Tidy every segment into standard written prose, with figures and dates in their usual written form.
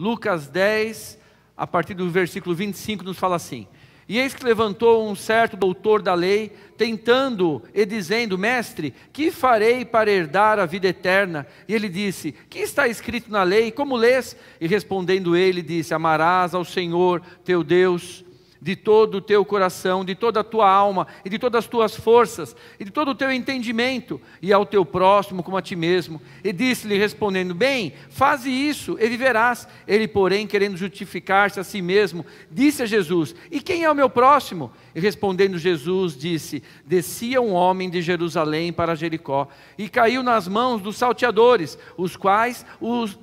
Lucas 10, a partir do versículo 25, nos fala assim: E eis que levantou um certo doutor da lei, tentando e dizendo: Mestre, que farei para herdar a vida eterna? E ele disse: Que está escrito na lei? Como lês? E respondendo ele, disse: Amarás ao Senhor teu Deus de todo o teu coração, de toda a tua alma, e de todas as tuas forças, e de todo o teu entendimento, e ao teu próximo como a ti mesmo. E disse-lhe respondendo: Bem, faze isso e viverás. Ele, porém, querendo justificar-se a si mesmo, disse a Jesus: E quem é o meu próximo? E respondendo Jesus, disse: Descia um homem de Jerusalém para Jericó, e caiu nas mãos dos salteadores, os quais os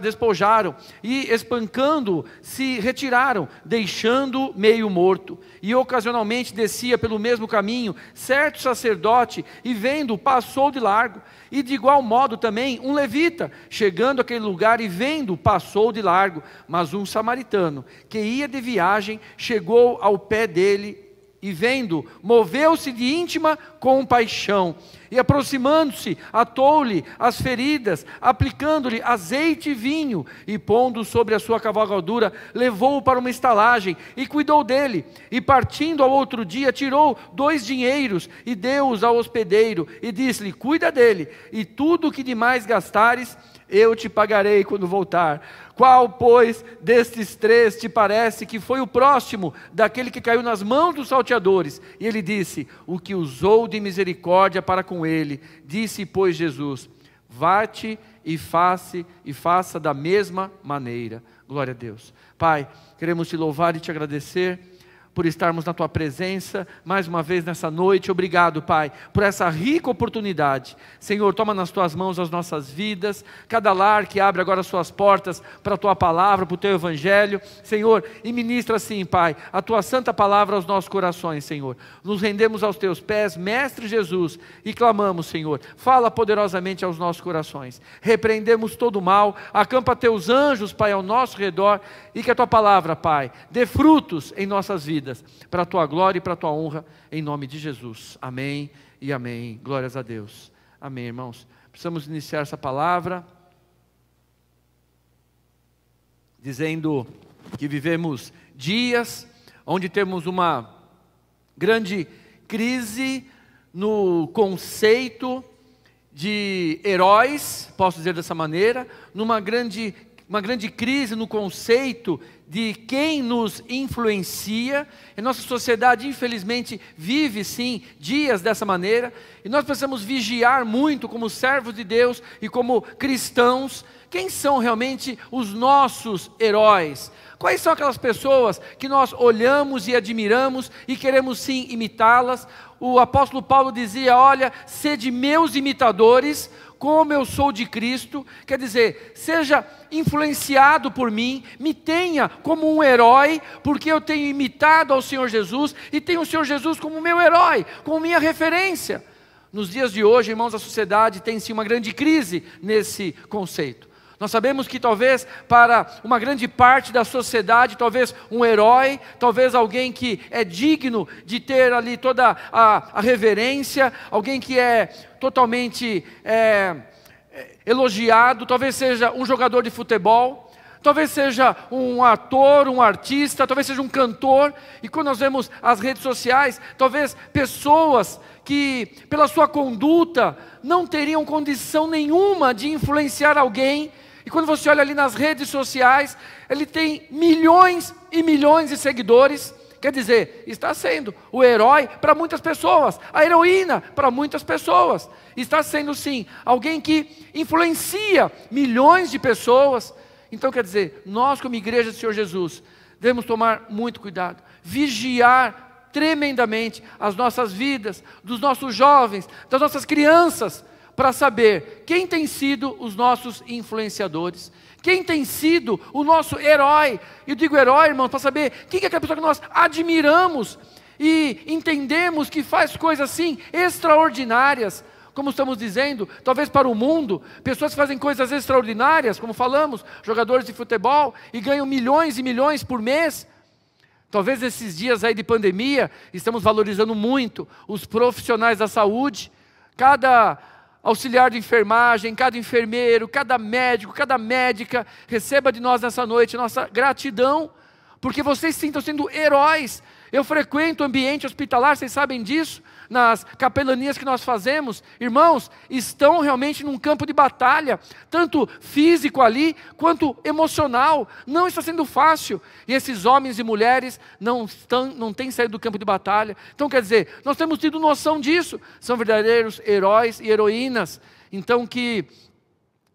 despojaram, e espancando-o, se retiraram, deixando-o meio morto. E ocasionalmente descia pelo mesmo caminho certo sacerdote, e vendo-o, passou de largo. E de igual modo também um levita, chegando àquele lugar e vendo, passou de largo. Mas um samaritano, que ia de viagem, chegou ao pé dele, e vendo, moveu-se de íntima compaixão, e aproximando-se, atou-lhe as feridas, aplicando-lhe azeite e vinho, e pondo sobre a sua cavalgadura, levou-o para uma estalagem, e cuidou dele. E partindo ao outro dia, tirou 2 dinheiros, e deu-os ao hospedeiro, e disse-lhe: Cuida dele, e tudo o que demais gastares, eu te pagarei quando voltar. Qual, pois, destes 3 te parece que foi o próximo daquele que caiu nas mãos dos salteadores? E ele disse: O que usou de misericórdia para com ele. Disse, pois, Jesus: Vá-te e faça da mesma maneira. Glória a Deus. Pai, queremos te louvar e te agradecer por estarmos na tua presença mais uma vez nessa noite. Obrigado, Pai, por essa rica oportunidade. Senhor, toma nas tuas mãos as nossas vidas, cada lar que abre agora as suas portas para a tua palavra, para o teu evangelho, Senhor, e ministra assim, Pai, a tua santa palavra aos nossos corações, Senhor. Nos rendemos aos teus pés, Mestre Jesus, e clamamos, Senhor, fala poderosamente aos nossos corações. Repreendemos todo o mal, acampa teus anjos, Pai, ao nosso redor, e que a tua palavra, Pai, dê frutos em nossas vidas, para a tua glória e para a tua honra, em nome de Jesus. Amém e amém. Glórias a Deus. Amém, irmãos. Precisamos iniciar essa palavra dizendo que vivemos dias onde temos uma grande crise no conceito de heróis, posso dizer dessa maneira, uma grande crise no conceito de quem nos influencia. E nossa sociedade, infelizmente, vive sim dias dessa maneira, e nós precisamos vigiar muito como servos de Deus e como cristãos. Quem são realmente os nossos heróis? Quais são aquelas pessoas que nós olhamos e admiramos e queremos sim imitá-las? O apóstolo Paulo dizia: olha, sede meus imitadores, como eu sou de Cristo. Quer dizer, seja influenciado por mim, me tenha como um herói, porque eu tenho imitado ao Senhor Jesus, e tenho o Senhor Jesus como meu herói, como minha referência. Nos dias de hoje, irmãos, a sociedade tem sim uma grande crise nesse conceito. Nós sabemos que talvez para uma grande parte da sociedade, talvez um herói, talvez alguém que é digno de ter ali toda a reverência, alguém que é totalmente elogiado, talvez seja um jogador de futebol, talvez seja um ator, um artista, talvez seja um cantor. E quando nós vemos as redes sociais, talvez pessoas que pela sua conduta não teriam condição nenhuma de influenciar alguém, e quando você olha ali nas redes sociais, ele tem milhões e milhões de seguidores. Quer dizer, está sendo o herói para muitas pessoas, a heroína para muitas pessoas. Está sendo sim alguém que influencia milhões de pessoas. Então quer dizer, nós como igreja do Senhor Jesus, devemos tomar muito cuidado, vigiar tremendamente as nossas vidas, dos nossos jovens, das nossas crianças, para saber quem tem sido os nossos influenciadores, quem tem sido o nosso herói. Eu digo herói, irmãos, para saber quem é aquela pessoa que nós admiramos e entendemos que faz coisas assim extraordinárias. Como estamos dizendo, talvez para o mundo, pessoas que fazem coisas extraordinárias, como falamos, jogadores de futebol, e ganham milhões e milhões por mês. Talvez nesses dias aí de pandemia, estamos valorizando muito os profissionais da saúde. Cada auxiliar de enfermagem, cada enfermeiro, cada médico, cada médica, receba de nós nessa noite nossa gratidão, porque vocês estão sendo heróis. Eu frequento o ambiente hospitalar, vocês sabem disso, nas capelanias que nós fazemos. Irmãos, estão realmente num campo de batalha, tanto físico ali, quanto emocional. Não está sendo fácil. E esses homens e mulheres não têm saído do campo de batalha. Então quer dizer, nós temos tido noção disso. São verdadeiros heróis e heroínas. Então que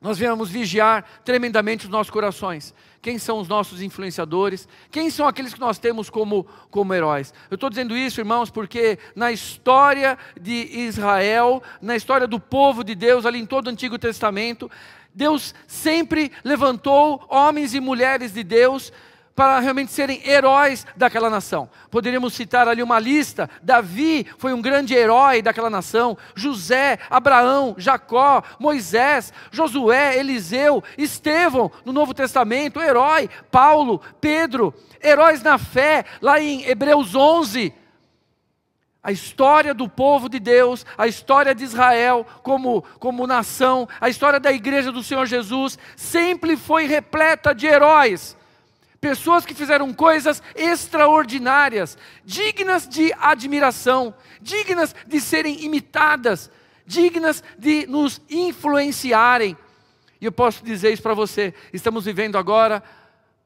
nós venhamos vigiar tremendamente os nossos corações. Quem são os nossos influenciadores? Quem são aqueles que nós temos como heróis? Eu estou dizendo isso, irmãos, porque na história de Israel, na história do povo de Deus, ali em todo o Antigo Testamento, Deus sempre levantou homens e mulheres de Deus para realmente serem heróis daquela nação. Poderíamos citar ali uma lista. Davi foi um grande herói daquela nação. José, Abraão, Jacó, Moisés, Josué, Eliseu, Estevão, no Novo Testamento, herói. Paulo, Pedro, heróis na fé, lá em Hebreus 11. A história do povo de Deus, a história de Israel como nação, a história da igreja do Senhor Jesus, sempre foi repleta de heróis. Pessoas que fizeram coisas extraordinárias, dignas de admiração, dignas de serem imitadas, dignas de nos influenciarem. E eu posso dizer isso para você, estamos vivendo agora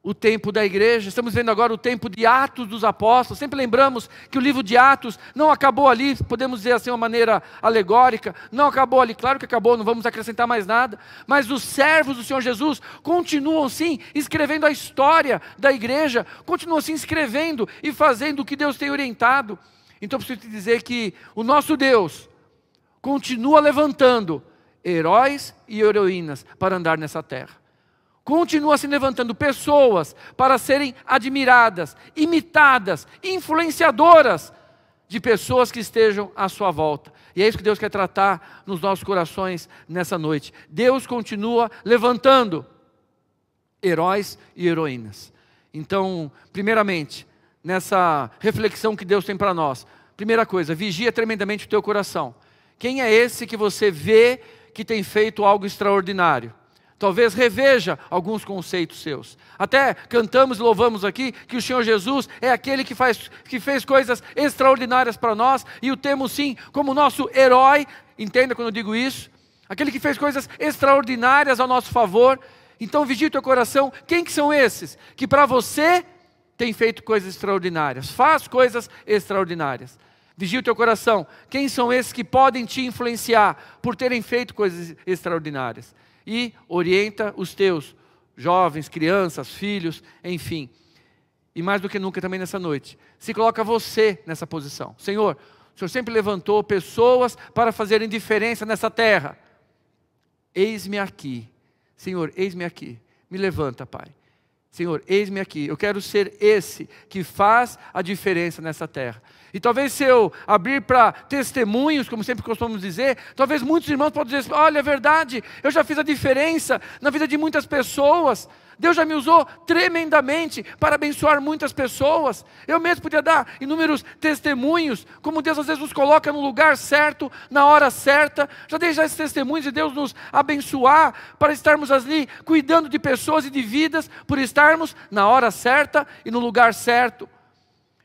o tempo da igreja, estamos vendo agora o tempo de Atos dos Apóstolos. Sempre lembramos que o livro de Atos não acabou ali, podemos dizer assim de uma maneira alegórica, não acabou ali, claro que acabou, não vamos acrescentar mais nada, mas os servos do Senhor Jesus continuam sim escrevendo a história da igreja, continuam sim escrevendo e fazendo o que Deus tem orientado. Então eu preciso te dizer que o nosso Deus continua levantando heróis e heroínas para andar nessa terra. Continua se levantando pessoas para serem admiradas, imitadas, influenciadoras de pessoas que estejam à sua volta. E é isso que Deus quer tratar nos nossos corações nessa noite. Deus continua levantando heróis e heroínas. Então, primeiramente, nessa reflexão que Deus tem para nós, primeira coisa, vigia tremendamente o teu coração. Quem é esse que você vê que tem feito algo extraordinário? Talvez reveja alguns conceitos seus. Até cantamos e louvamos aqui que o Senhor Jesus é aquele que fez coisas extraordinárias para nós e o temos sim como nosso herói. Entenda quando eu digo isso. Aquele que fez coisas extraordinárias ao nosso favor. Então vigie o teu coração. Quem que são esses? Que para você tem feito coisas extraordinárias. Faz coisas extraordinárias. Vigie o teu coração. Quem são esses que podem te influenciar por terem feito coisas extraordinárias? E orienta os teus jovens, crianças, filhos, enfim. E mais do que nunca também nessa noite, se coloca você nessa posição. Senhor, o Senhor sempre levantou pessoas para fazerem diferença nessa terra. Eis-me aqui. Senhor, eis-me aqui. Me levanta, Pai. Senhor, eis-me aqui. Eu quero ser esse que faz a diferença nessa terra. E talvez se eu abrir para testemunhos, como sempre costumamos dizer, talvez muitos irmãos possam dizer, olha, é verdade, eu já fiz a diferença na vida de muitas pessoas. Deus já me usou tremendamente para abençoar muitas pessoas. Eu mesmo podia dar inúmeros testemunhos, como Deus às vezes nos coloca no lugar certo, na hora certa. Já dei esses testemunhos de Deus nos abençoar, para estarmos ali cuidando de pessoas e de vidas, por estarmos na hora certa e no lugar certo.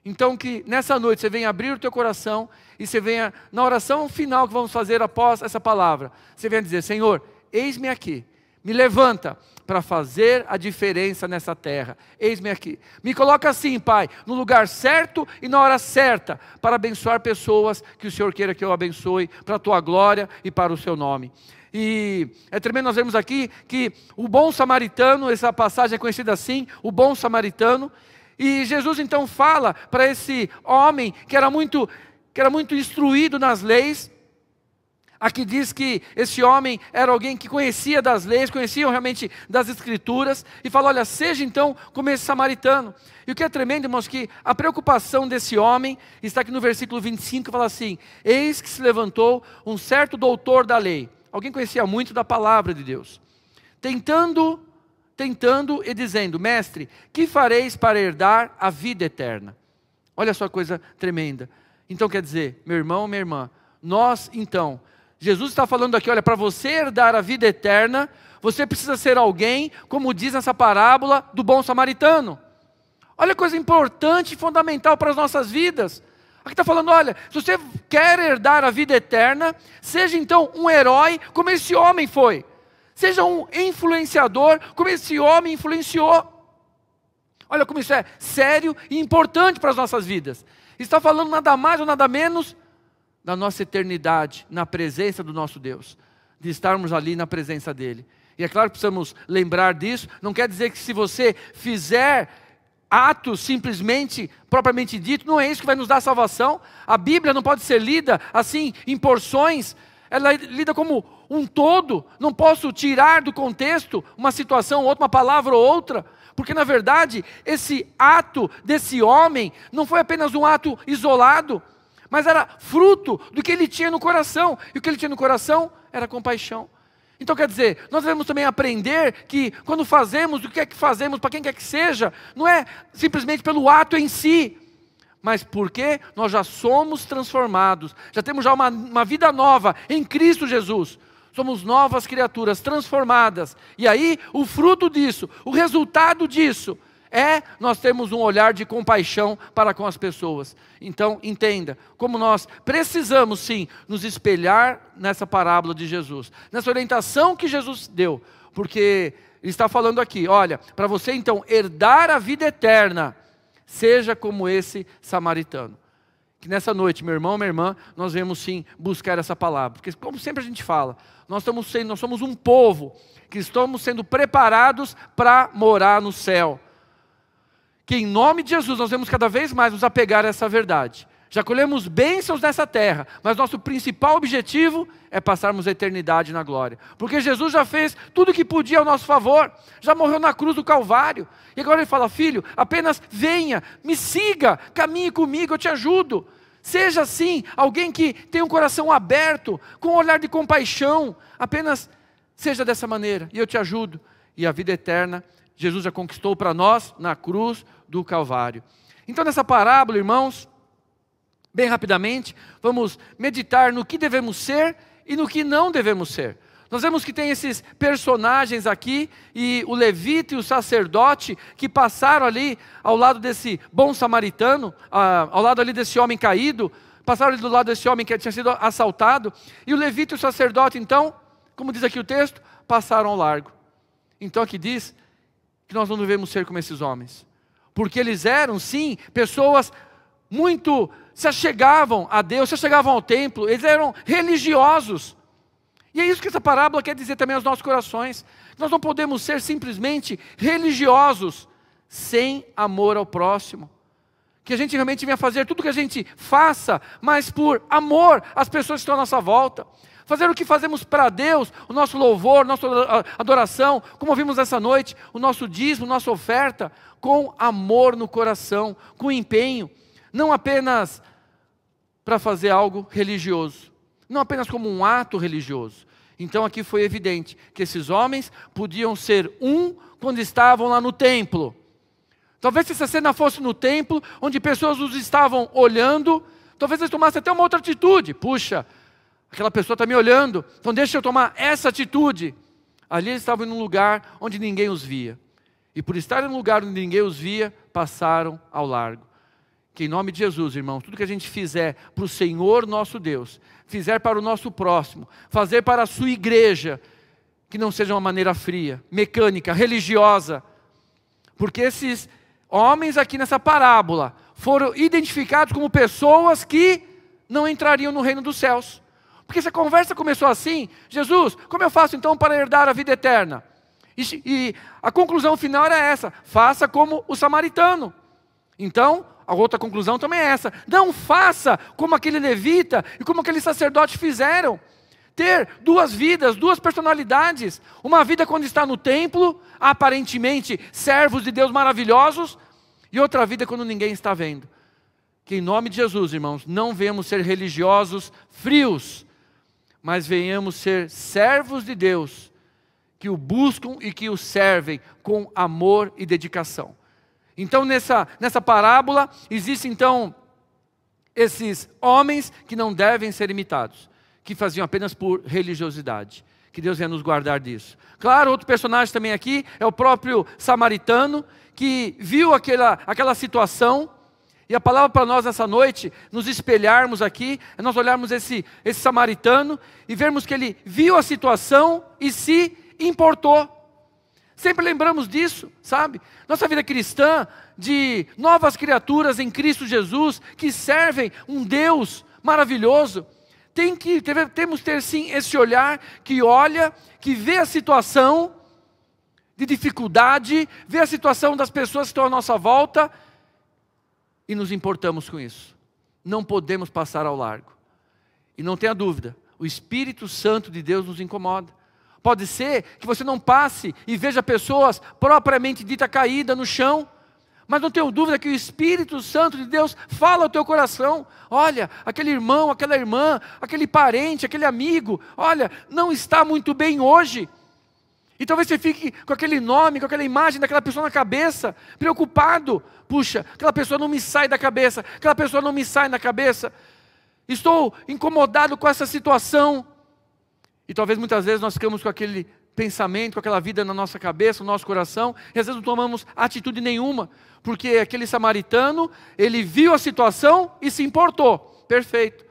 Então que nessa noite você venha abrir o teu coração e você venha, na oração final que vamos fazer após essa palavra, você venha dizer, Senhor, eis-me aqui, me levanta para fazer a diferença nessa terra, eis-me aqui. Me coloca assim, Pai, no lugar certo e na hora certa, para abençoar pessoas que o Senhor queira que eu abençoe, para a tua glória e para o seu nome. E é tremendo nós vemos aqui que o bom samaritano, essa passagem é conhecida assim, o bom samaritano. E Jesus então fala para esse homem que era muito instruído nas leis. Aqui diz que esse homem era alguém que conhecia das leis, conhecia realmente das escrituras. E fala, olha, seja então como esse samaritano. E o que é tremendo, irmãos, que a preocupação desse homem, está aqui no versículo 25, fala assim, eis que se levantou um certo doutor da lei. Alguém conhecia muito da palavra de Deus. Tentando e dizendo, mestre, que fareis para herdar a vida eterna? Olha só a coisa tremenda. Então quer dizer, meu irmão, minha irmã, nós então, Jesus está falando aqui, olha, para você herdar a vida eterna, você precisa ser alguém, como diz nessa parábola do bom samaritano. Olha a coisa importante e fundamental para as nossas vidas. Aqui está falando, olha, se você quer herdar a vida eterna, seja então um herói como esse homem foi. Seja um influenciador como esse homem influenciou. Olha como isso é sério e importante para as nossas vidas. Está falando nada mais ou nada menos da nossa eternidade, na presença do nosso Deus. De estarmos ali na presença dEle. E é claro que precisamos lembrar disso. Não quer dizer que se você fizer atos simplesmente, propriamente dito, não é isso que vai nos dar salvação. A Bíblia não pode ser lida assim, em porções. Ela é lida como um todo. Não posso tirar do contexto uma situação, outra, uma palavra ou outra. Porque na verdade, esse ato desse homem não foi apenas um ato isolado, mas era fruto do que ele tinha no coração. E o que ele tinha no coração era compaixão. Então quer dizer, nós devemos também aprender que quando fazemos o que é que fazemos, para quem quer que seja, não é simplesmente pelo ato em si, mas porque nós já somos transformados, já temos já uma vida nova em Cristo Jesus. Somos novas criaturas transformadas. E aí o fruto disso, o resultado disso, nós temos um olhar de compaixão para com as pessoas. Então, entenda, como nós precisamos sim nos espelhar nessa parábola de Jesus, nessa orientação que Jesus deu, porque Ele está falando aqui, olha, para você então herdar a vida eterna, seja como esse samaritano. Que nessa noite, meu irmão, minha irmã, nós vamos sim buscar essa palavra, porque como sempre a gente fala, nós somos um povo que estamos sendo preparados para morar no céu. Que em nome de Jesus nós vamos cada vez mais nos apegar a essa verdade. Já colhemos bênçãos nessa terra, mas nosso principal objetivo é passarmos a eternidade na glória. Porque Jesus já fez tudo o que podia ao nosso favor, já morreu na cruz do Calvário. E agora Ele fala, filho, apenas venha, me siga, caminhe comigo, eu te ajudo. Seja assim, alguém que tem um coração aberto, com um olhar de compaixão, apenas seja dessa maneira, e eu te ajudo. E a vida eterna, Jesus já conquistou para nós na cruz do Calvário. Então nessa parábola, irmãos, bem rapidamente, vamos meditar no que devemos ser e no que não devemos ser. Nós vemos que tem esses personagens aqui, e o levita e o sacerdote, que passaram ali ao lado desse bom samaritano, ao lado ali desse homem caído, passaram ali do lado desse homem que tinha sido assaltado, e o levita e o sacerdote então, como diz aqui o texto, passaram ao largo. Então aqui diz que nós não devemos ser como esses homens, porque eles eram sim pessoas muito, se achegavam a Deus, se achegavam ao templo, eles eram religiosos. E é isso que essa parábola quer dizer também aos nossos corações. Nós não podemos ser simplesmente religiosos sem amor ao próximo. Que a gente realmente venha fazer tudo que a gente faça, mas por amor às pessoas que estão à nossa volta. Fazer o que fazemos para Deus, o nosso louvor, nossa adoração, como ouvimos essa noite, o nosso dízimo, nossa oferta, com amor no coração, com empenho. Não apenas para fazer algo religioso, não apenas como um ato religioso. Então aqui foi evidente que esses homens podiam ser quando estavam lá no templo. Talvez se essa cena fosse no templo, onde pessoas os estavam olhando, talvez eles tomassem até uma outra atitude. Puxa, aquela pessoa está me olhando, então deixa eu tomar essa atitude. Ali eles estavam em um lugar onde ninguém os via. E por estar em um lugar onde ninguém os via, passaram ao largo. Que em nome de Jesus, irmãos, tudo que a gente fizer para o Senhor nosso Deus, fizer para o nosso próximo, fazer para a sua igreja, que não seja uma maneira fria, mecânica, religiosa. Porque esses homens aqui nessa parábola foram identificados como pessoas que não entrariam no reino dos céus. Porque essa conversa começou assim, Jesus, como eu faço então para herdar a vida eterna? E a conclusão final era essa, faça como o samaritano. Então, a outra conclusão também é essa, não faça como aquele levita e como aquele sacerdote fizeram. Ter duas vidas, duas personalidades, uma vida quando está no templo, aparentemente servos de Deus maravilhosos, e outra vida quando ninguém está vendo. Que em nome de Jesus, irmãos, não venhamos ser religiosos frios, mas venhamos ser servos de Deus, que o buscam e que o servem com amor e dedicação. Então nessa parábola, existem então esses homens que não devem ser imitados. que faziam apenas por religiosidade. Que Deus venha nos guardar disso. Claro, outro personagem também aqui é o próprio samaritano, que viu aquela situação. E a palavra para nós nessa noite, nos espelharmos aqui, é nós olharmos esse samaritano e vermos que ele viu a situação e se importou. Sempre lembramos disso, sabe? Nossa vida cristã, de novas criaturas em Cristo Jesus, que servem um Deus maravilhoso. Temos que ter sim esse olhar que olha, que vê a situação de dificuldade, vê a situação das pessoas que estão à nossa volta e nos importamos com isso. Não podemos passar ao largo. E não tenha dúvida, o Espírito Santo de Deus nos incomoda. Pode ser que você não passe e veja pessoas propriamente dita caídas no chão, mas não tenho dúvida que o Espírito Santo de Deus fala ao teu coração. Olha, aquele irmão, aquela irmã, aquele parente, aquele amigo, olha, não está muito bem hoje. E talvez você fique com aquele nome, com aquela imagem daquela pessoa na cabeça, preocupado. Puxa, aquela pessoa não me sai da cabeça, aquela pessoa não me sai da cabeça. Estou incomodado com essa situação. E talvez muitas vezes nós ficamos com aquele pensamento, com aquela vida na nossa cabeça, no nosso coração, e às vezes não tomamos atitude nenhuma, porque aquele samaritano, ele viu a situação e se importou. Perfeito.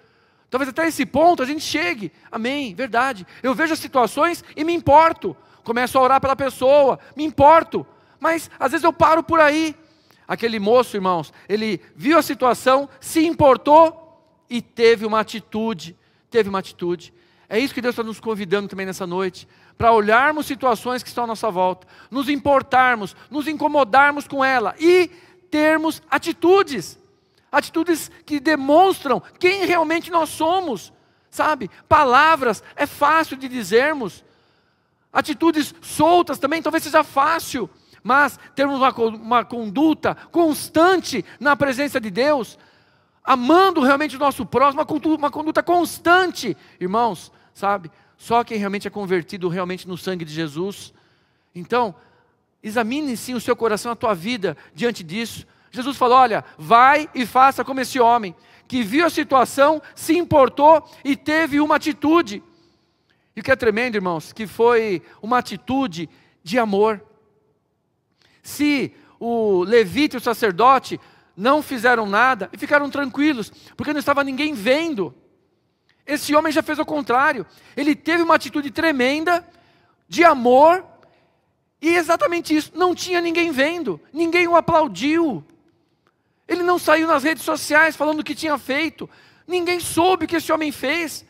Talvez até esse ponto a gente chegue. Amém, verdade. Eu vejo as situações e me importo. Começo a orar pela pessoa, me importo. Mas às vezes eu paro por aí. Aquele moço, irmãos, ele viu a situação, se importou e teve uma atitude. É isso que Deus está nos convidando também nessa noite, para olharmos situações que estão à nossa volta, nos importarmos, nos incomodarmos com ela e termos atitudes que demonstram quem realmente nós somos, sabe? Palavras é fácil de dizermos, atitudes soltas também talvez seja fácil, mas termos uma conduta constante na presença de Deus, amando realmente o nosso próximo, uma conduta constante, irmãos, sabe? Só quem realmente é convertido realmente no sangue de Jesus. Então, examine sim o seu coração, a tua vida diante disso. Jesus falou, olha, vai e faça como esse homem, que viu a situação, se importou e teve uma atitude. E o que é tremendo, irmãos, que foi uma atitude de amor. Se o levita e o sacerdote não fizeram nada e ficaram tranquilos, porque não estava ninguém vendo. Esse homem já fez o contrário. Ele teve uma atitude tremenda de amor e exatamente isso. Não tinha ninguém vendo, ninguém o aplaudiu. Ele não saiu nas redes sociais falando o que tinha feito. Ninguém soube o que esse homem fez.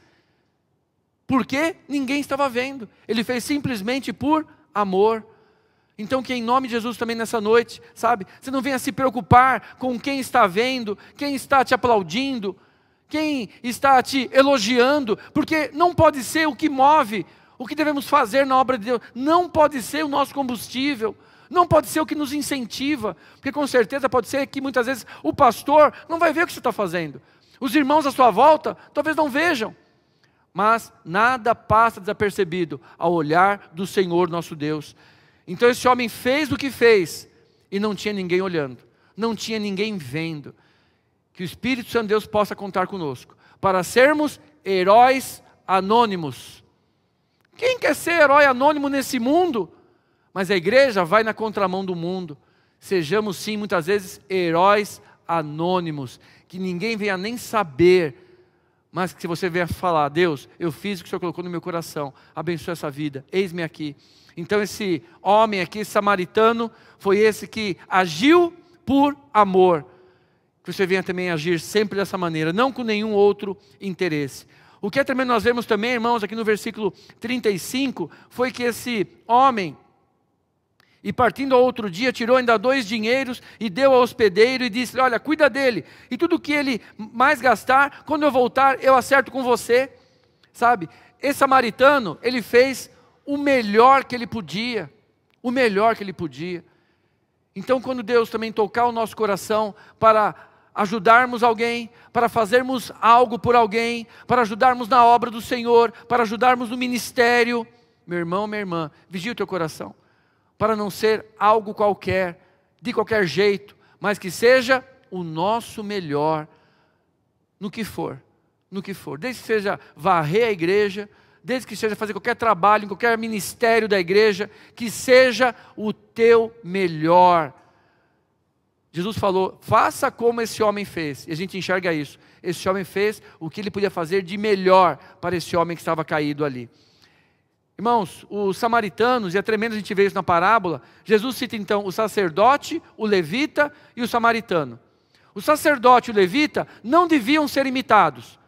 Por quê? Ninguém estava vendo. Ele fez simplesmente por amor. Então que em nome de Jesus também nessa noite, sabe? Você não venha se preocupar com quem está vendo, quem está te aplaudindo, quem está te elogiando, porque não pode ser o que move, o que devemos fazer na obra de Deus, não pode ser o nosso combustível, não pode ser o que nos incentiva, porque com certeza pode ser que muitas vezes o pastor não vai ver o que você está fazendo, os irmãos à sua volta talvez não vejam, mas nada passa desapercebido ao olhar do Senhor nosso Deus. Então esse homem fez o que fez e não tinha ninguém olhando, não tinha ninguém vendo. Que o Espírito Santo de Deus possa contar conosco, para sermos heróis anônimos. Quem quer ser herói anônimo nesse mundo? Mas a igreja vai na contramão do mundo. Sejamos sim, muitas vezes, heróis anônimos, que ninguém venha nem saber, mas que você venha falar, Deus, eu fiz o que o Senhor colocou no meu coração, abençoe essa vida, eis-me aqui. Então esse homem aqui, esse samaritano, foi esse que agiu por amor. Que você venha também agir sempre dessa maneira, não com nenhum outro interesse. O que é também nós vemos também, irmãos, aqui no versículo 35, foi que esse homem, e partindo ao outro dia, tirou ainda 2 dinheiros e deu ao hospedeiro e disse, olha, cuida dele, e tudo que ele mais gastar, quando eu voltar, eu acerto com você. Sabe, esse samaritano, ele fez o melhor que ele podia, Então quando Deus também tocar o nosso coração para ajudarmos alguém, para fazermos algo por alguém, para ajudarmos na obra do Senhor, para ajudarmos no ministério, meu irmão, minha irmã, vigie o teu coração, para não ser algo qualquer, de qualquer jeito, mas que seja o nosso melhor, no que for, no que for, desde que seja varrer a igreja, desde que seja fazer qualquer trabalho, em qualquer ministério da igreja, que seja o teu melhor. Jesus falou, faça como esse homem fez, e a gente enxerga isso. Esse homem fez o que ele podia fazer de melhor para esse homem que estava caído ali. Irmãos, os samaritanos, e é tremendo a gente ver isso na parábola, Jesus cita então o sacerdote, o levita e o samaritano. O sacerdote e o levita não deviam ser imitados,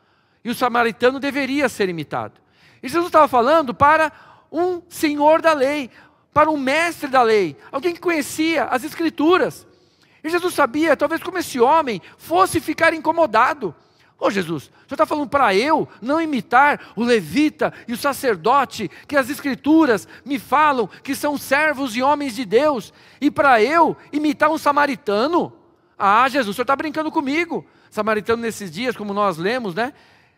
e o samaritano deveria ser imitado. E Jesus estava falando para um senhor da lei, para um mestre da lei, alguém que conhecia as escrituras. E Jesus sabia, talvez como esse homem fosse ficar incomodado. Ô Jesus, o senhor está falando para eu não imitar o levita e o sacerdote, que as escrituras me falam que são servos e homens de Deus, e para eu imitar um samaritano? Ah, Jesus, o senhor está brincando comigo. Samaritano nesses dias, como nós lemos, né?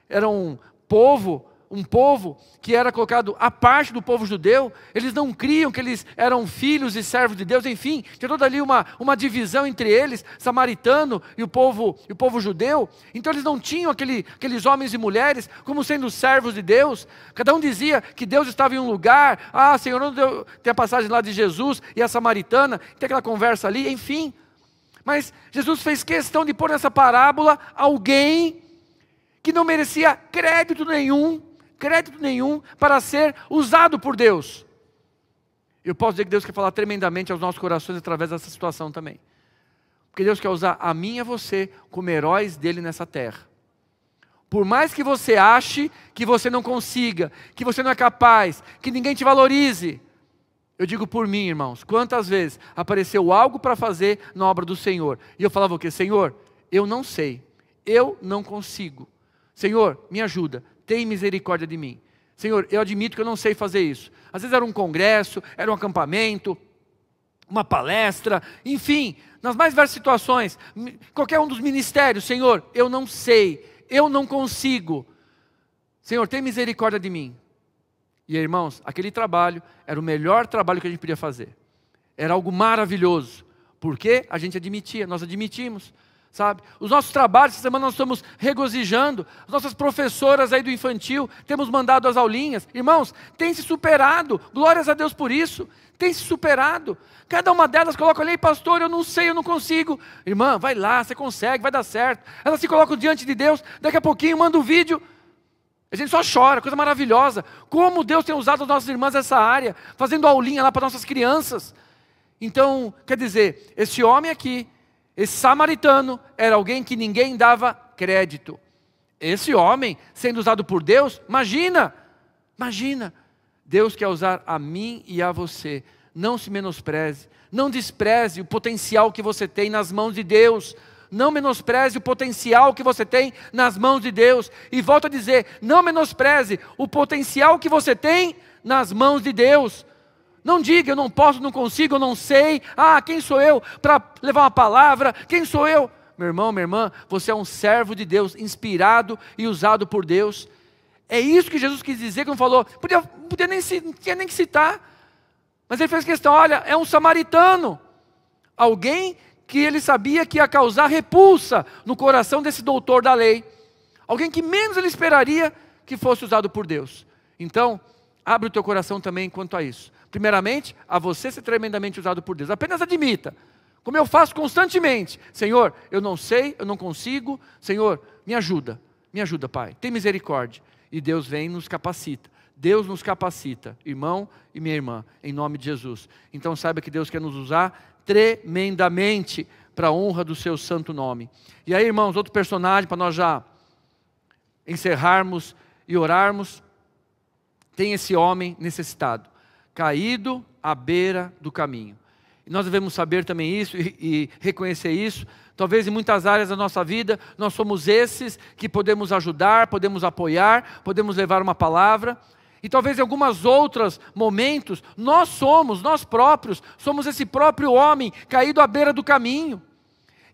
Era um povo que era colocado à parte do povo judeu. Eles não criam que eles eram filhos e servos de Deus, enfim, tinha toda ali uma divisão entre eles, samaritano e o povo judeu. Então eles não tinham aqueles homens e mulheres como sendo servos de Deus. Cada um dizia que Deus estava em um lugar. Ah, Senhor, não deu. Tem a passagem lá de Jesus e a samaritana, tem aquela conversa ali, enfim. Mas Jesus fez questão de pôr nessa parábola alguém que não merecia crédito nenhum para ser usado por Deus. Eu posso dizer que Deus quer falar tremendamente aos nossos corações através dessa situação também. Porque Deus quer usar a mim e a você como heróis dele nessa terra. Por mais que você ache que você não consiga, que você não é capaz, que ninguém te valorize, eu digo por mim, irmãos, quantas vezes apareceu algo para fazer na obra do Senhor, e eu falava o quê? Senhor, eu não sei, eu não consigo. Senhor, me ajuda, tem misericórdia de mim. Senhor, eu admito que eu não sei fazer isso. Às vezes era um congresso, era um acampamento, uma palestra, enfim, nas mais diversas situações, qualquer um dos ministérios. Senhor, eu não sei, eu não consigo. Senhor, tem misericórdia de mim. E irmãos, aquele trabalho era o melhor trabalho que a gente podia fazer. Era algo maravilhoso, porque a gente admitia, nós admitimos. Sabe? Os nossos trabalhos, essa semana nós estamos regozijando, as nossas professoras aí do infantil, temos mandado as aulinhas, irmãos, tem se superado, glórias a Deus por isso, tem se superado, cada uma delas coloca, olha aí pastor, eu não sei, eu não consigo, irmã, vai lá, você consegue, vai dar certo, elas se colocam diante de Deus, daqui a pouquinho manda um vídeo, a gente só chora, coisa maravilhosa, como Deus tem usado as nossas irmãs nessa área, fazendo aulinha lá para nossas crianças. Então, quer dizer, esse homem aqui, esse samaritano era alguém que ninguém dava crédito. Esse homem, sendo usado por Deus, imagina, Deus quer usar a mim e a você. Não se menospreze, não despreze o potencial que você tem nas mãos de Deus. Não menospreze o potencial que você tem nas mãos de Deus. E volto a dizer, não menospreze o potencial que você tem nas mãos de Deus. Não diga, eu não posso, não consigo, eu não sei. Ah, quem sou eu para levar uma palavra? Quem sou eu? Meu irmão, minha irmã, você é um servo de Deus, inspirado e usado por Deus. É isso que Jesus quis dizer, quando falou, não tinha nem que citar. Mas ele fez questão, olha, é um samaritano. Alguém que ele sabia que ia causar repulsa no coração desse doutor da lei. Alguém que menos ele esperaria que fosse usado por Deus. Então, abre o teu coração também quanto a isso. Primeiramente, a você ser tremendamente usado por Deus. Apenas admita, como eu faço constantemente. Senhor, eu não sei, eu não consigo. Senhor, me ajuda, Pai. Tem misericórdia. E Deus vem e nos capacita. Deus nos capacita, irmão e minha irmã, em nome de Jesus. Então saiba que Deus quer nos usar tremendamente para a honra do seu santo nome. E aí, irmãos, outro personagem para nós já encerrarmos e orarmos. Tem esse homem necessitado, caído à beira do caminho. E nós devemos saber também isso e reconhecer isso. Talvez em muitas áreas da nossa vida, nós somos esses que podemos ajudar, podemos apoiar, podemos levar uma palavra. E talvez em algumas outros momentos, nós próprios, somos esse próprio homem caído à beira do caminho.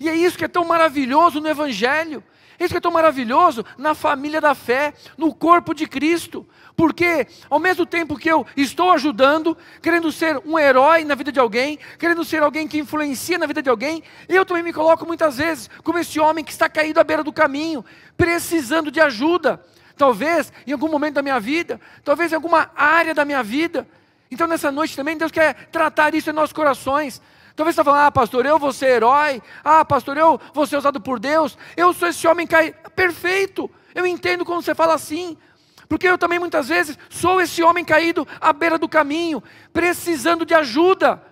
E é isso que é tão maravilhoso no Evangelho. Isso que é tão maravilhoso na família da fé, no corpo de Cristo. Porque ao mesmo tempo que eu estou ajudando, querendo ser um herói na vida de alguém, querendo ser alguém que influencia na vida de alguém, eu também me coloco muitas vezes como esse homem que está caído à beira do caminho, precisando de ajuda. Talvez em algum momento da minha vida, talvez em alguma área da minha vida. Então nessa noite também Deus quer tratar isso em nossos corações. Talvez você está falando, pastor, eu vou ser herói, pastor, eu vou ser usado por Deus, eu sou esse homem caído. Perfeito, eu entendo quando você fala assim, porque eu também muitas vezes sou esse homem caído à beira do caminho, precisando de ajuda,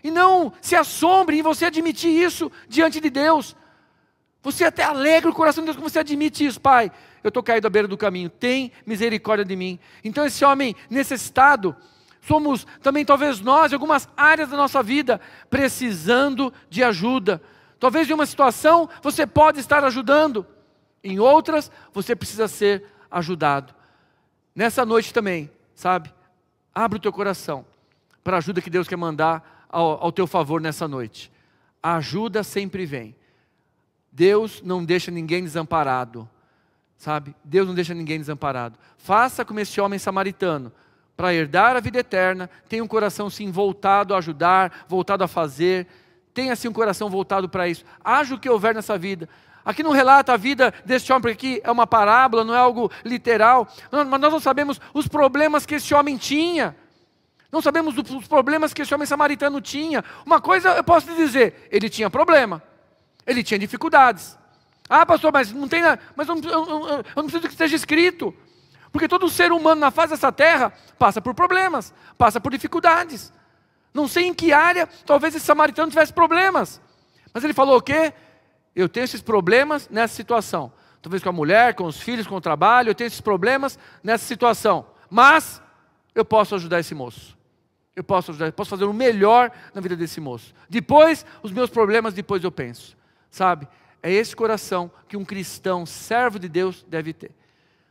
e não se assombre em você admitir isso diante de Deus. Você até alegra o coração de Deus quando você admite isso. Pai, eu estou caído à beira do caminho, tem misericórdia de mim. Então esse homem necessitado, somos também talvez nós, em algumas áreas da nossa vida, precisando de ajuda. Talvez em uma situação você pode estar ajudando, em outras você precisa ser ajudado. Nessa noite também, sabe, abre o teu coração para a ajuda que Deus quer mandar ao teu favor nessa noite. A ajuda sempre vem. Deus não deixa ninguém desamparado, sabe? Deus não deixa ninguém desamparado. Faça como esse homem samaritano, para herdar a vida eterna, tenha um coração sim voltado a ajudar, voltado a fazer, tenha assim um coração voltado para isso. Haja o que houver nessa vida. Aqui não relata a vida desse homem, porque aqui é uma parábola, não é algo literal, mas nós não sabemos os problemas que esse homem tinha. Não sabemos os problemas que esse homem samaritano tinha. Uma coisa eu posso lhe dizer, ele tinha problema. Ele tinha dificuldades. Pastor, mas não tem nada. Mas eu não preciso que esteja escrito. Porque todo ser humano na face dessa terra passa por problemas, passa por dificuldades. Não sei em que área talvez esse samaritano tivesse problemas. Mas ele falou o quê? Eu tenho esses problemas nessa situação. Talvez com a mulher, com os filhos, com o trabalho, eu tenho esses problemas nessa situação. Mas eu posso ajudar esse moço. Eu posso ajudar, eu posso fazer o melhor na vida desse moço. Depois, os meus problemas, depois eu penso. Sabe, é esse coração que um cristão, servo de Deus, deve ter.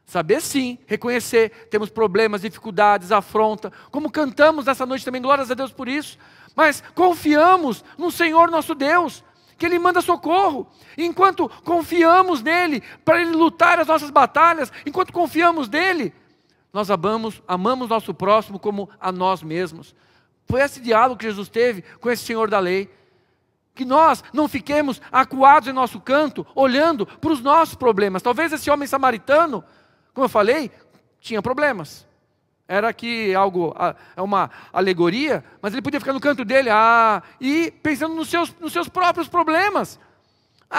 Saber sim, reconhecer, temos problemas, dificuldades, afronta, como cantamos nessa noite também, glórias a Deus por isso, mas confiamos no Senhor nosso Deus, que Ele manda socorro, e enquanto confiamos nele, para Ele lutar as nossas batalhas, enquanto confiamos nele, nós amamos nosso próximo como a nós mesmos. Foi esse diálogo que Jesus teve com esse Senhor da lei. Que nós não fiquemos acuados em nosso canto, olhando para os nossos problemas. Talvez esse homem samaritano, como eu falei, tinha problemas. Era aqui é uma alegoria, mas ele podia ficar no canto dele, e pensando nos seus próprios problemas.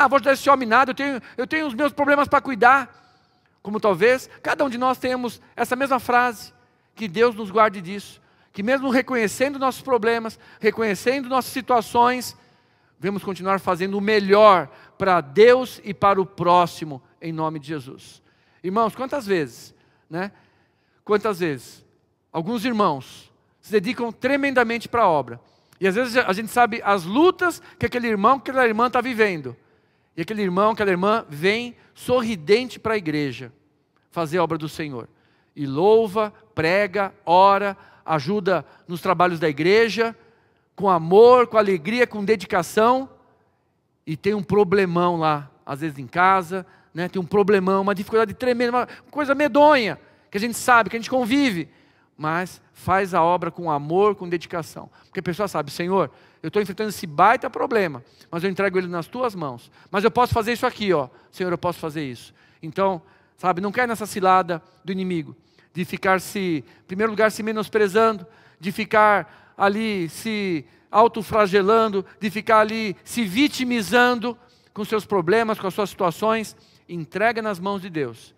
Vou ajudar esse homem nada, eu tenho os meus problemas para cuidar. Como talvez cada um de nós tenhamos essa mesma frase, que Deus nos guarde disso. Que mesmo reconhecendo nossos problemas, reconhecendo nossas situações, devemos continuar fazendo o melhor para Deus e para o próximo, em nome de Jesus. Irmãos, quantas vezes, alguns irmãos se dedicam tremendamente para a obra. E às vezes a gente sabe as lutas que aquele irmão, que aquela irmã está vivendo. E aquele irmão, aquela irmã vem sorridente para a igreja, fazer a obra do Senhor. E louva, prega, ora, ajuda nos trabalhos da igreja, com amor, com alegria, com dedicação, e tem um problemão lá, às vezes em casa, tem um problemão, uma dificuldade tremenda, uma coisa medonha, que a gente sabe, que a gente convive, mas faz a obra com amor, com dedicação, porque a pessoa sabe, Senhor, eu estou enfrentando esse baita problema, mas eu entrego ele nas tuas mãos, mas eu posso fazer isso aqui, Senhor, eu posso fazer isso. Então, sabe, não cai nessa cilada do inimigo, de ficar em primeiro lugar, se menosprezando, de ficar ali se autoflagelando, de ficar ali se vitimizando com seus problemas, com as suas situações. Entrega nas mãos de Deus.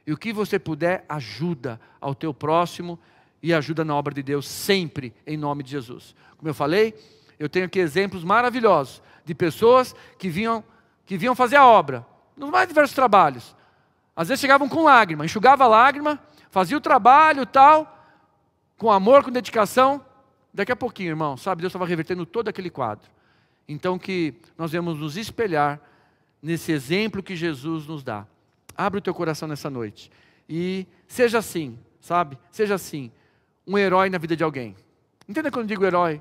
E o que você puder, ajuda ao teu próximo e ajuda na obra de Deus sempre, em nome de Jesus. Como eu falei, eu tenho aqui exemplos maravilhosos de pessoas que vinham fazer a obra, nos mais diversos trabalhos. Às vezes chegavam com lágrima, enxugava a lágrima, fazia o trabalho tal, com amor, com dedicação. Daqui a pouquinho, irmão, sabe, Deus estava revertendo todo aquele quadro. Então que nós devemos nos espelhar nesse exemplo que Jesus nos dá. Abre o teu coração nessa noite. E seja assim, sabe? Seja assim, um herói na vida de alguém. Entenda quando eu digo herói,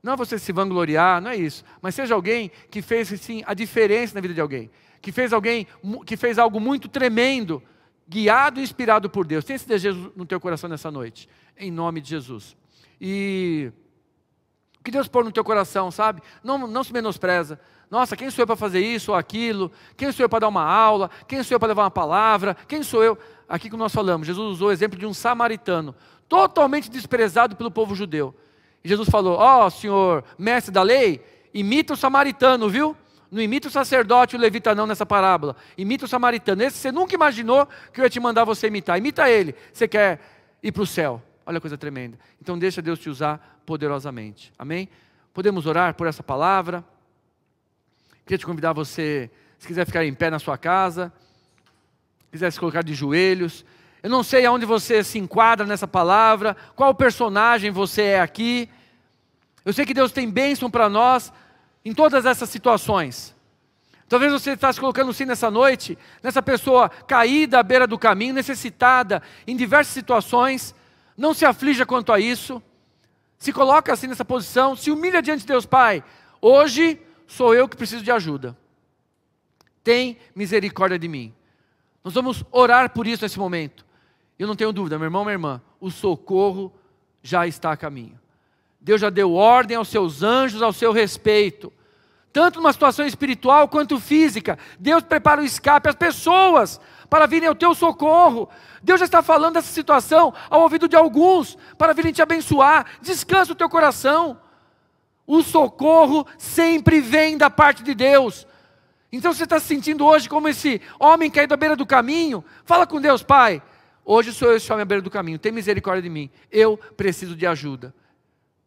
Não é você se vangloriar, não é isso. Mas seja alguém que fez sim a diferença na vida de alguém. Que fez algo muito tremendo, guiado e inspirado por Deus. Tem esse desejo no teu coração nessa noite, em nome de Jesus. E o que Deus pôr no teu coração, sabe? Não se menospreza. Nossa, quem sou eu para fazer isso ou aquilo? Quem sou eu para dar uma aula? Quem sou eu para levar uma palavra? Quem sou eu? Aqui que nós falamos, Jesus usou o exemplo de um samaritano, totalmente desprezado pelo povo judeu. E Jesus falou, senhor mestre da lei, imita o samaritano, viu? Não imita o sacerdote e o levita não nessa parábola. Imita o samaritano. Esse você nunca imaginou que eu ia te mandar você imitar. Imita ele. Você quer ir para o céu. Olha a coisa tremenda. Então deixa Deus te usar poderosamente. Amém? Podemos orar por essa palavra. Queria te convidar você, se quiser ficar em pé na sua casa, quiser se colocar de joelhos. Eu não sei aonde você se enquadra nessa palavra, qual personagem você é aqui. Eu sei que Deus tem bênção para nós em todas essas situações. Talvez você está se colocando sim nessa noite, nessa pessoa caída à beira do caminho, necessitada em diversas situações. Não se aflija quanto a isso. Se coloca assim nessa posição, se humilha diante de Deus. Pai, hoje sou eu que preciso de ajuda. Tem misericórdia de mim. Nós vamos orar por isso nesse momento. Eu não tenho dúvida, meu irmão, minha irmã, o socorro já está a caminho. Deus já deu ordem aos seus anjos ao seu respeito. Tanto numa situação espiritual quanto física. Deus prepara o escape às pessoas para virem ao teu socorro. Deus já está falando dessa situação ao ouvido de alguns para virem te abençoar. Descansa o teu coração. O socorro sempre vem da parte de Deus. Então você está se sentindo hoje como esse homem caído à beira do caminho? Fala com Deus, Pai, hoje sou eu esse homem à beira do caminho, tem misericórdia de mim, eu preciso de ajuda.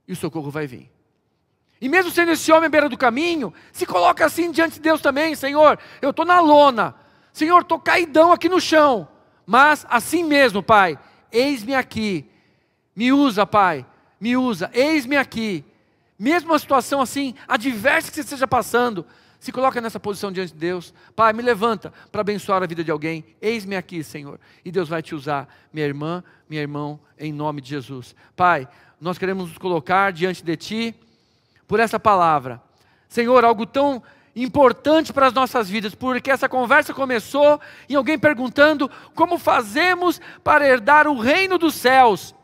E o socorro vai vir. E mesmo sendo esse homem à beira do caminho, se coloca assim diante de Deus também, Senhor, eu estou na lona, Senhor, estou caidão aqui no chão, mas assim mesmo, Pai, eis-me aqui, me usa, Pai, me usa, eis-me aqui. Mesmo uma situação assim, adversa que você esteja passando, se coloca nessa posição diante de Deus. Pai, me levanta para abençoar a vida de alguém. Eis-me aqui, Senhor. E Deus vai te usar, minha irmã, meu irmão, em nome de Jesus. Pai, nós queremos nos colocar diante de Ti por essa palavra. Senhor, algo tão importante para as nossas vidas, porque essa conversa começou em alguém perguntando como fazemos para herdar o reino dos céus.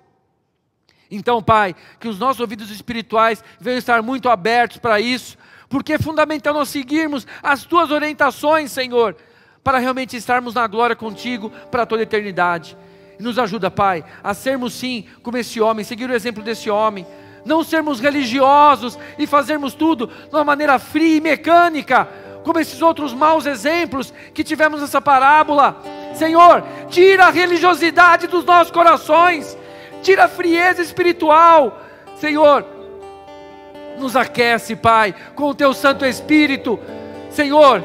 Então, Pai, que os nossos ouvidos espirituais venham estar muito abertos para isso, porque é fundamental nós seguirmos as Tuas orientações, Senhor, para realmente estarmos na glória contigo para toda a eternidade. E nos ajuda, Pai, a sermos sim como esse homem, seguir o exemplo desse homem, não sermos religiosos e fazermos tudo de uma maneira fria e mecânica, como esses outros maus exemplos que tivemos nessa parábola. Senhor, tira a religiosidade dos nossos corações, tira a frieza espiritual, Senhor, nos aquece, Pai, com o Teu Santo Espírito, Senhor,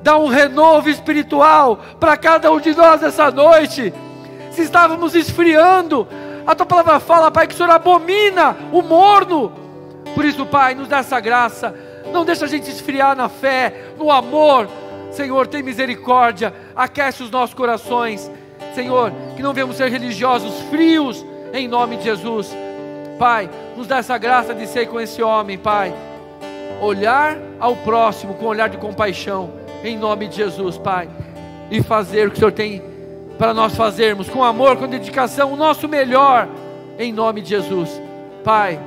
dá um renovo espiritual para cada um de nós essa noite. Se estávamos esfriando, a Tua palavra fala, Pai, que o Senhor abomina o morno. Por isso, Pai, nos dá essa graça, não deixa a gente esfriar na fé, no amor. Senhor, tem misericórdia, aquece os nossos corações, Senhor, que não venhamos ser religiosos frios, em nome de Jesus. Pai, nos dá essa graça de ser com esse homem, Pai, olhar ao próximo com um olhar de compaixão, em nome de Jesus, Pai, e fazer o que o Senhor tem para nós fazermos, com amor, com dedicação, o nosso melhor, em nome de Jesus, Pai.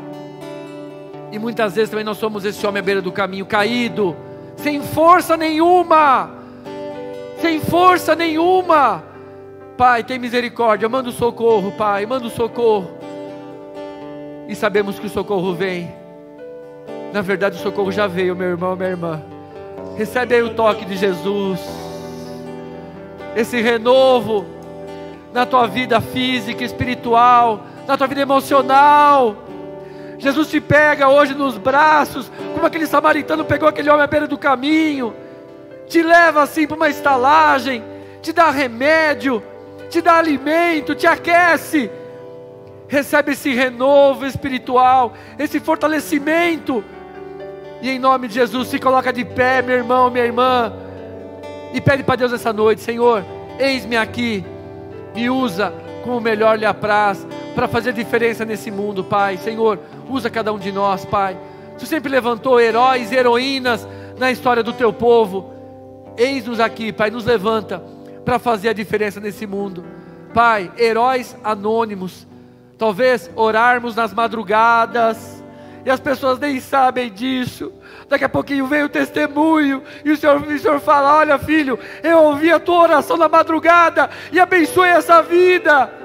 E muitas vezes também nós somos esse homem à beira do caminho, caído, sem força nenhuma, Pai, tem misericórdia, manda o socorro, Pai, manda o socorro. E sabemos que o socorro vem. Na verdade o socorro já veio, meu irmão, minha irmã. Recebe aí o toque de Jesus, esse renovo na tua vida física, espiritual, na tua vida emocional. Jesus te pega hoje nos braços, como aquele samaritano pegou aquele homem à beira do caminho, te leva assim para uma estalagem, te dá remédio, te dá alimento, te aquece. Recebe esse renovo espiritual, esse fortalecimento, e em nome de Jesus se coloca de pé, meu irmão, minha irmã, e pede para Deus essa noite: Senhor, eis-me aqui, me usa como o melhor lhe apraz, para fazer diferença nesse mundo, Pai. Senhor, usa cada um de nós, Pai. Tu sempre levantou heróis e heroínas na história do teu povo. Eis-nos aqui, Pai, nos levanta para fazer a diferença nesse mundo. Pai, heróis anônimos, talvez orarmos nas madrugadas, e as pessoas nem sabem disso. Daqui a pouquinho vem o testemunho, e o Senhor fala: olha filho, eu ouvi a tua oração na madrugada, e abençoe essa vida.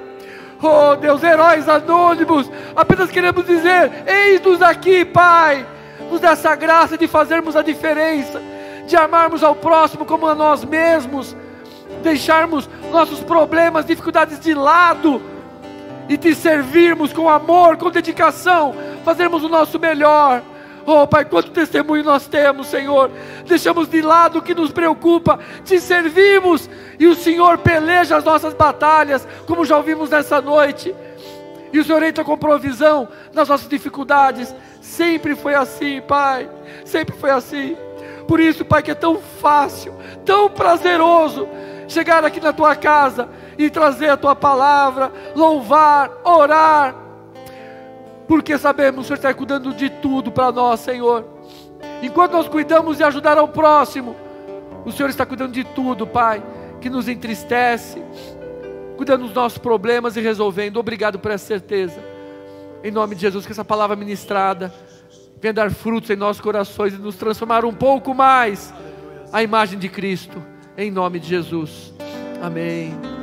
Oh Deus, heróis anônimos, apenas queremos dizer: eis-nos aqui, Pai. Nos dá essa graça de fazermos a diferença, de amarmos ao próximo como a nós mesmos, deixarmos nossos problemas, dificuldades de lado, e te servirmos com amor, com dedicação, fazermos o nosso melhor. Oh Pai, quanto testemunho nós temos, Senhor. Deixamos de lado o que nos preocupa, te servimos, e o Senhor peleja as nossas batalhas, como já ouvimos nessa noite. E o Senhor entra com provisão nas nossas dificuldades. Sempre foi assim, Pai, sempre foi assim. Por isso, Pai, que é tão fácil, tão prazeroso chegar aqui na tua casa e trazer a tua palavra, louvar, orar, porque sabemos que o Senhor está cuidando de tudo para nós, Senhor. Enquanto nós cuidamos de ajudar ao próximo, o Senhor está cuidando de tudo, Pai, que nos entristece, cuidando dos nossos problemas e resolvendo. Obrigado por essa certeza. Em nome de Jesus, que essa palavra ministrada venha dar frutos em nossos corações e nos transformar um pouco mais à imagem de Cristo. Em nome de Jesus. Amém.